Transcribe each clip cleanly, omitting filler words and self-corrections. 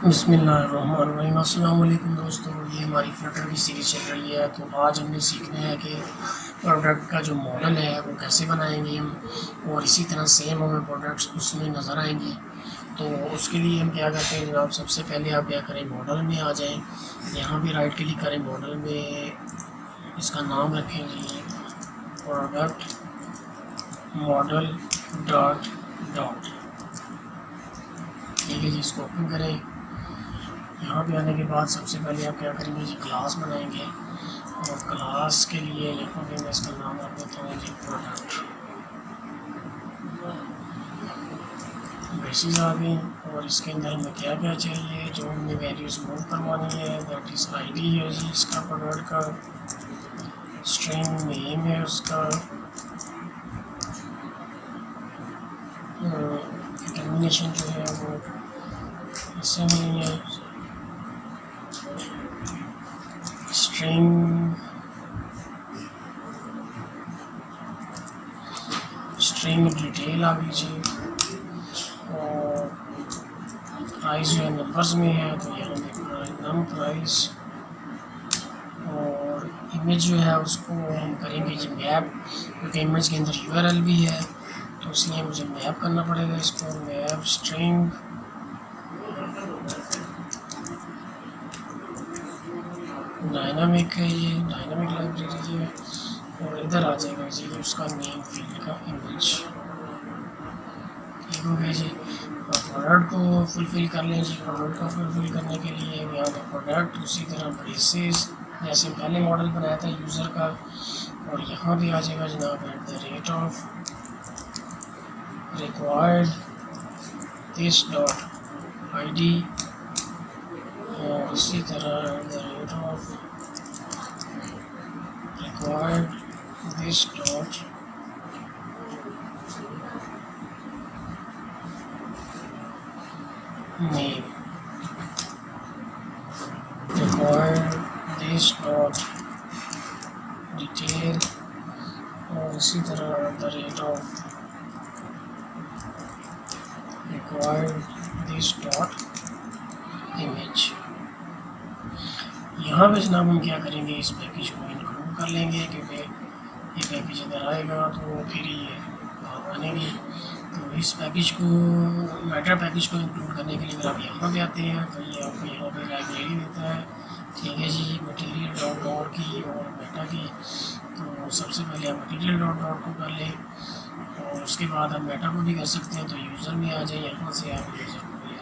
बिस्मिल्लाहिर्रहमानिर्रहीम। अस्सलाम वालेकुम दोस्तों, ये हमारी फ्लटर की सीरीज़ चल रही है। तो आज हमने सीखना है कि प्रोडक्ट का जो मॉडल है वो कैसे बनाएंगे हम, और इसी तरह सेम हमें प्रोडक्ट्स उसमें नज़र आएंगे। तो उसके लिए हम क्या करते हैं जनाब, सबसे पहले आप क्या करें, मॉडल में आ जाएं, यहाँ भी राइट क्लिक करें, मॉडल में इसका नाम रखें जी प्रोडक्ट मॉडल डॉट डॉट। ठीक है जी, इसको ओपन करें। यहाँ पे आने के बाद सबसे पहले आप क्या करेंगे जी, क्लास बनाएंगे। और क्लास के लिए यहाँ पे मैं इसका नाम रख देता हूँ जी प्रोडक्ट। बेसिस आ गई, और इसके अंदर हमें क्या क्या चाहिए, जो हमने वैल्यूज़ मूव करवानी है, दैट इज़ आईडी है जी इसका प्रोडक्ट का, स्ट्रिंग नेम है उसका, टर्मिनेशन जो है वो इससे नहीं है, स्ट्रिंग डिटेल आ गई जी। और प्राइस जो है नंबर्स में है, तो यहाँ पे नम प्राइस। और इमेज जो है उसको हम करेंगे जी मैप, क्योंकि इमेज के अंदर यूआरएल भी है, तो इसलिए मुझे मैप करना पड़ेगा इसको। मैप स्ट्रिंग डायनामिक है, ये डायनामिक लाइब्रेरी है। और इधर आ जाएगा जी उसका नेम फील्ड का इमेज। ठीक हो गया जी। प्रोडक्ट को फुलफ़िल कर लें जी। प्रोडक्ट को फुलफ़िल करने के लिए यहाँ पे प्रोडक्ट, उसी तरह ब्रेसेस जैसे पहले मॉडल बनाया था यूज़र का, और यहाँ भी आ जाएगा जनाब @of required this dot ID, और इसी तरह @of required this dot name, required this dot detail, और इसी तरह @of required this dot image. यहाँ पे जनाब हम क्या करेंगे, इस पैकेज को इंक्लूड कर लेंगे, क्योंकि ये पैकेज इधर आएगा तो फिर ये बात बनेगी। तो इस पैकेज को, मैटर पैकेज को इंक्लूड करने के लिए अगर आप यहाँ पे आते हैं तो ये आपको यहाँ पे लाइब्रेरी देता है। ठीक है जी, मटेरियल डॉट डॉट की और मेटा की। तो सबसे पहले आप मटेरियल डॉट डॉट को कर लें, और उसके बाद आप मेटा को भी कर सकते हैं। तो यूज़र में आ जाए, यहाँ से आप यूज़र को ले लें।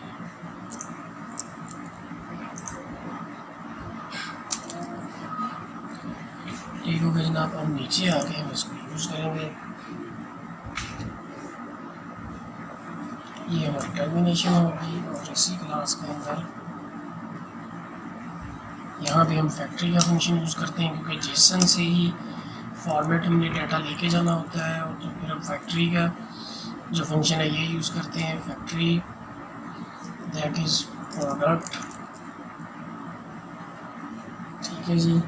ठीक हो गया जनाब। हम नीचे आके हम इसको यूज़ करेंगे। ये हमारी टर्मिनेशन होगी, और इसी क्लास के अंदर यहाँ पे हम फैक्ट्री का फंक्शन यूज़ करते हैं, क्योंकि जेसन से ही फॉर्मेट हमने डाटा लेके जाना होता है। और तो फिर हम फैक्ट्री का जो फंक्शन है ये यूज़ करते हैं, फैक्ट्री दैट इज़ प्रोडक्ट। ठीक है जी,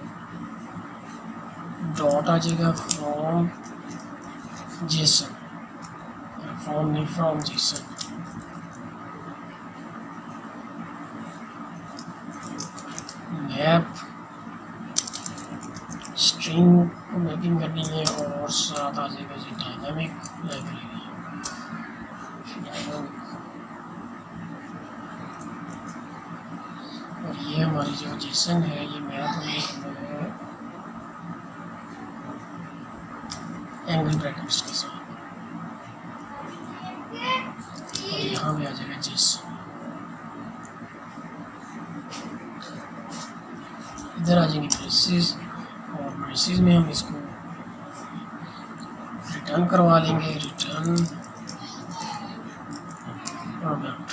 डॉट आ जाएगा फ्रॉम जेसन, फ्रॉम नहीं फ्रॉम जेसन। मैप स्ट्रिंग को मैपिंग करनी है, और साथ आ जाएगा जी डायनामिक लाइब्रेरी। और ये हमारी जो जेसन है, ये मैप हमें करना है एंगल ब्रैकेट्स के साथ, और यहाँ पे आ जाएगा जेसन। इधर आ जाएंगे ब्रेसेस, और ब्रेसेस में हम इसको रिटर्न करवा लेंगे, रिटर्न प्रोडक्ट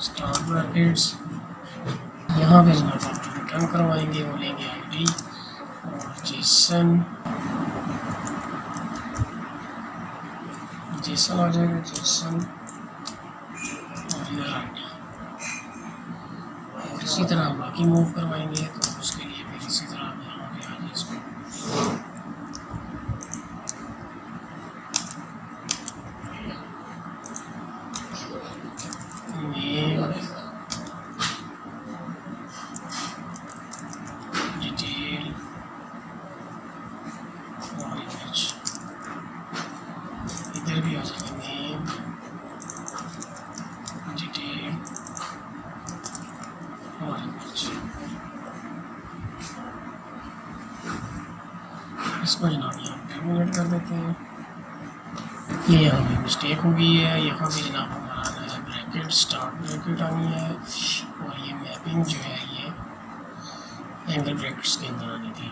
स्टार ब्रैकेट्स। यहाँ पे जनाब आप जो रिटर्न करवाएंगे वो लेंगे आईडी, और जेसन आ जाएगा जेसन, और इधर आईडी। और इसी तरह हम बाकी मूव करवाएंगे, तो उसके लिए फिर इसी तरह हम यहाँ पे आ जाए इसको। ये भी आ जाएगा नेम डिटेल और इमेज। इसको जनाब यहाँ टर्मिनेट कर देते हैं। ये यहाँ पे मिस्टेक हो गई है, यहाँ पे जनाब हमारा आना है ब्रैकेट, स्टार्ट ब्रैकेट आनी है और ये मैपिंग जो है ये एंगल ब्रैकेट्स के अंदर आनी थी।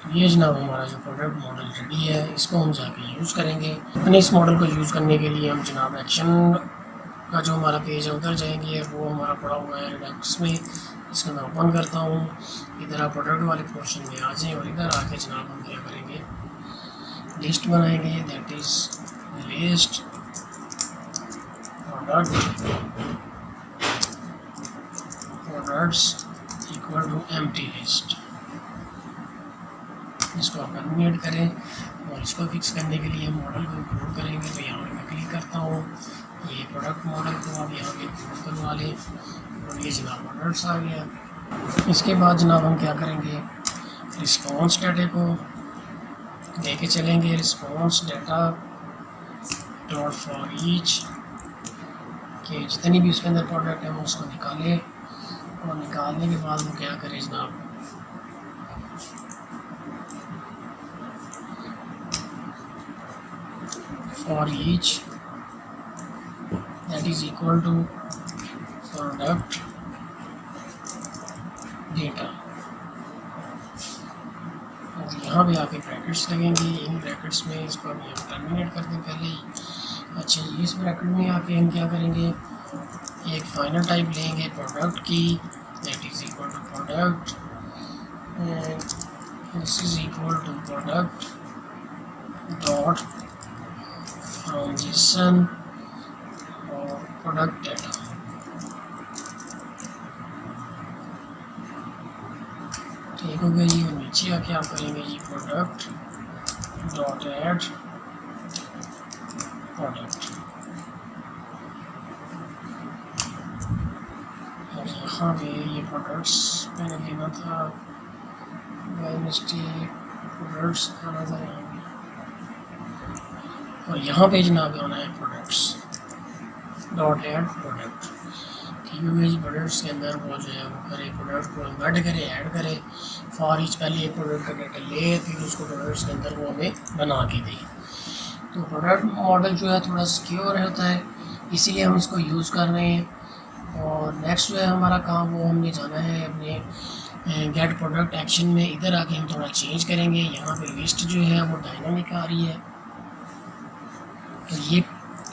तो ये जनाब हमारा जो प्रोडक्ट मॉडल रेडी है, इसको हम जाके यूज़ करेंगे। अपने इस मॉडल को यूज़ करने के लिए हम जनाब एक्शन का जो हमारा पेज है उधर जाएंगे, वो हमारा पड़ा हुआ है रिडक्स में। इसको मैं ओपन करता हूँ, इधर आप प्रोडक्ट वाले पोर्शन में आ जाएँ और इधर आके जनाब हम क्या करेंगे, लिस्ट बनाएंगे, that is list products equal to empty list. इसको आप टर्मिनेट करें और इसको फिक्स करने के लिए मॉडल को इंक्लूड करेंगे। तो यहाँ पे मैं क्लिक करता हूँ, ये प्रोडक्ट मॉडल को आप यहाँ पे इंक्लूड करवा लें और ये जनाब प्रोडक्ट्स आ गया। इसके बाद जनाब हम क्या करेंगे, रिस्पॉन्स डाटा को लेके चलेंगे, response data dot for each के जितनी भी उसके अंदर प्रोडक्ट है वो उसको निकालें और निकालने के बाद वो क्या करें जनाब, for each that is equal to product data. यहाँ पे आके ब्रैकेट्स लगेंगे, इन ब्रैकेट्स में इसको हम यहाँ टर्मिनेट कर दें पहले ही। अच्छा, इस ब्रैकेट में आके हम क्या करेंगे, एक फाइनल टाइप लेंगे प्रोडक्ट की, that is equal to product and this is equal to product dot from JSON और प्रोडक्ट डाटा। ठीक हो गया जी। और नीचे आके आप करेंगे जी प्रोडक्ट डॉट ऐड प्रोडक्ट और यहाँ पे ये प्रोडक्ट्स मैंने लेना था, बाय मिस्टेक प्रोडक्ट्स आना था यहाँ पे और यहाँ पे जनाब आना है प्रोडक्ट्स डॉट ऐड प्रोडक्ट। ठीक है जी। प्रोडक्ट्स के अंदर वो जो है वो करे, प्रोडक्ट को एम्बेड करे, ऐड करे। फॉर ईच पहले एक प्रोडक्ट का डाटा ले, फिर उसको प्रोडक्ट्स के अंदर वो हमें बना के दे। तो प्रोडक्ट मॉडल जो है थोड़ा सिक्योर होता है, इसीलिए हम इसको यूज़ कर रहे हैं। और नेक्स्ट जो है हमारा काम, वो हमने जाना है अपने गेट प्रोडक्ट एक्शन में। इधर आके हम थोड़ा चेंज करेंगे, यहाँ पे लिस्ट जो है वो डायनामिक आ रही है, तो ये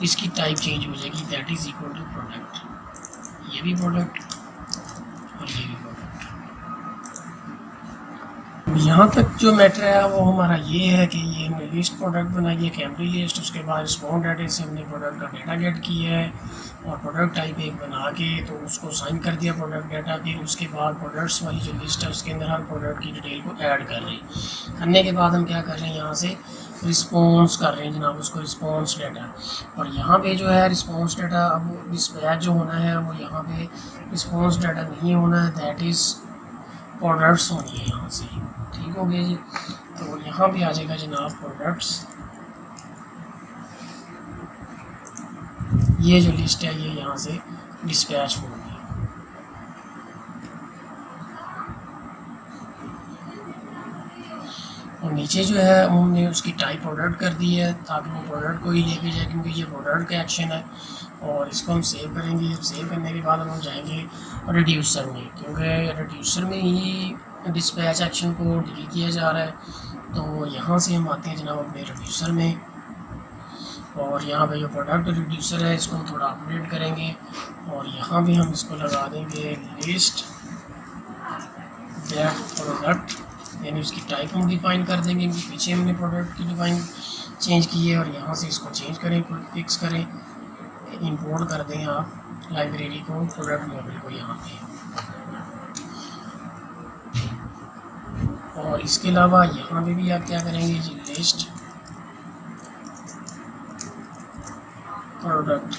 इसकी टाइप चेंज हो जाएगी, that is equal to product. ये भी प्रोडक्ट और ये भी प्रोडक्ट। यहाँ तक जो मैटर है वो हमारा ये है कि ये हमने लिस्ट प्रोडक्ट बनाई है, कैमरी लिस्ट। उसके बाद रिस्पॉन्स डाटा से हमने प्रोडक्ट का डाटा गेट किया है और प्रोडक्ट टाइप एक बना के तो उसको साइन कर दिया प्रोडक्ट डाटा के। उसके बाद प्रोडक्ट्स वाली जो लिस्ट है उसके अंदर हर प्रोडक्ट की डिटेल को ऐड कर रहे हैं। करने के बाद हम क्या कर रहे हैं, यहाँ से रिस्पॉन्स कर रहे हैं जनाब उसको, रिस्पॉन्स डाटा। और यहाँ पे जो है रिस्पॉन्स डाटा, अब डिस्पैच जो होना है वो यहाँ पे रिस्पॉन्स डाटा नहीं होना है, दैट इज़ प्रोडक्ट्स होनी है यहाँ से। ठीक हो गया जी। तो यहाँ पे आ जाएगा जनाब प्रोडक्ट्स, ये जो लिस्ट है ये यहाँ से डिस्पैच होगी। और नीचे जो है हमने उसकी टाइप प्रोडक्ट कर दी है ताकि वो प्रोडक्ट को ही लेके जाए, क्योंकि ये प्रोडक्ट का एक्शन है। और इसको हम सेव करेंगे, सेव करने के बाद हम जाएंगे रिड्यूसर में, क्योंकि रिड्यूसर में ही डिस्पैच एक्शन को डील किया जा रहा है। तो यहाँ से हम आते हैं जनाब अपने रिड्यूसर में और यहाँ पे जो प्रोडक्ट रिड्यूसर है इसको हम थोड़ा अपडेट करेंगे और यहाँ पे हम इसको लगा देंगे लिस्ट दैट प्रोडक्ट, यानी उसकी टाइप हम डिफ़ाइन कर देंगे। पीछे हमने प्रोडक्ट की डिफ़ाइन चेंज की है और यहाँ से इसको चेंज करें, क्विक फिक्स करें, इंपोर्ट कर दें आप लाइब्रेरी को, प्रोडक्ट मॉडल को यहाँ पे। और इसके अलावा यहाँ पे भी आप क्या करेंगे जी, लिस्ट प्रोडक्ट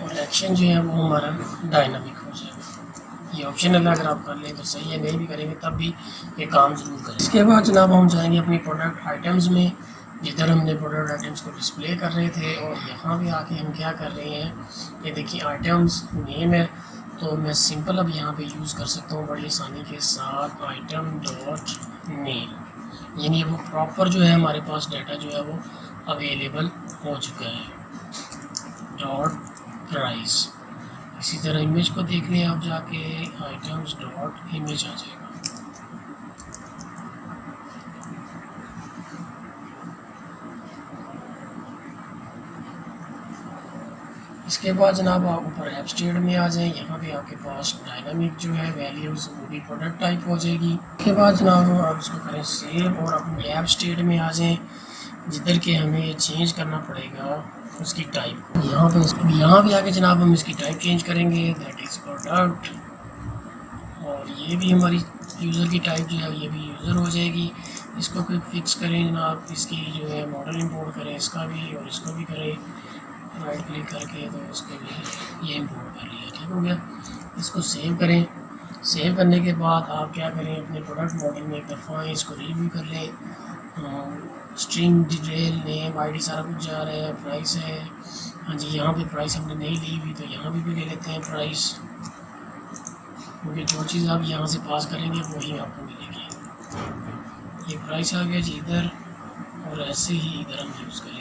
और एक्शन जो है वो हमारा डायनामिक हो जाएगा। ये ऑप्शनल है, अगर आप कर लें तो सही है, नहीं भी करेंगे तब भी ये काम ज़रूर करें। इसके बाद जनाब हम जाएंगे अपनी प्रोडक्ट आइटम्स में, जिधर हमने प्रोडक्ट आइटम्स को डिस्प्ले कर रहे थे, और यहाँ पे आके हम क्या कर रहे हैं, ये देखिए आइटम्स नेम है, तो मैं सिंपल अब यहाँ पे यूज़ कर सकता हूँ बड़ी आसानी के साथ आइटम डॉट नेम, यानी वो प्रॉपर जो है हमारे पास डाटा जो है वो अवेलेबल हो चुका है। डॉट प्राइस, इसी तरह इमेज को देख लें आप जाके, आइटम्स डॉट इमेज आ जाएगा। इसके बाद जनाब आप ऊपर ऐप स्टेट में आ जाएं, यहाँ पे आपके पास डायनामिक जो है वैल्यूज़ वो भी प्रोडक्ट टाइप हो जाएगी। इसके बाद जनाब आप इसको करें सेव और अपनी ऐप स्टेट में आ जाएं, जिधर के हमें चेंज करना पड़ेगा उसकी टाइप। यहाँ पे आके जनाब हम इसकी टाइप चेंज करेंगे, दैट इज़ प्रोडक्ट, और ये भी हमारी यूज़र की टाइप जो है ये भी यूज़र हो जाएगी। इसको क्विक फिक्स करें जनाब, इसकी जो है मॉडल इंपोर्ट करें, इसका भी और इसको भी करें, राइट क्लिक करके तो इसको भी ये इंपोर्ट कर लिया, ठीक हो गया। इसको सेव करें, सेव करने के बाद आप क्या करें, अपने प्रोडक्ट मॉडल में एक दफ़ा इसको रिव्यू कर लें। स्ट्रिंग डिटेल नेम आईडी सारा कुछ जा रहा है, प्राइस है, हाँ जी यहाँ पे प्राइस हमने नहीं ली हुई तो यहाँ पे भी ले लेते हैं प्राइस, क्योंकि जो चीज़ आप यहाँ से पास करेंगे वही आपको मिलेगी। ये प्राइस आ गया जी इधर, और ऐसे ही इधर हम यूज़ करेंगे,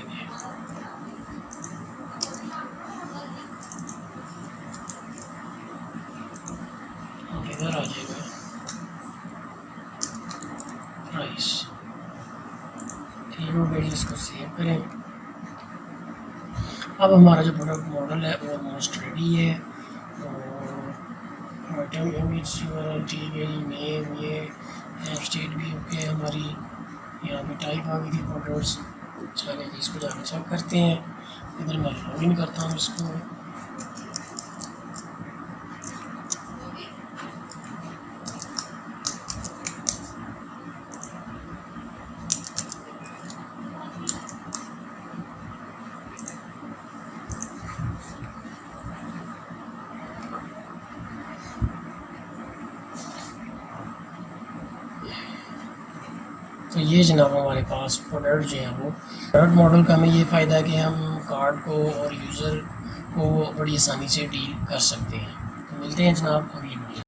इधर आ जाएगा प्राइस, ठीक हो गया। इसको सेव करें। अब हमारा जो प्रोडक्ट मॉडल है वो ऑलमोस्ट रेडी है, और आइटम इमेज यूआरएल ठीक है जी, नेम ये ऐप स्टेट भी ओके है हमारी, यहाँ पे टाइप आ गई थी फोटोज़। चलिए इसको जाकर चेक करते हैं, इधर मैं लॉगिन करता हूँ इसको। तो ये जनाब हमारे पास प्रोडक्ट जो है वो प्रोडक्ट मॉडल का हमें ये फ़ायदा है कि हम कार्ड को और यूज़र को बड़ी आसानी से डील कर सकते हैं। तो मिलते हैं जनाब अगली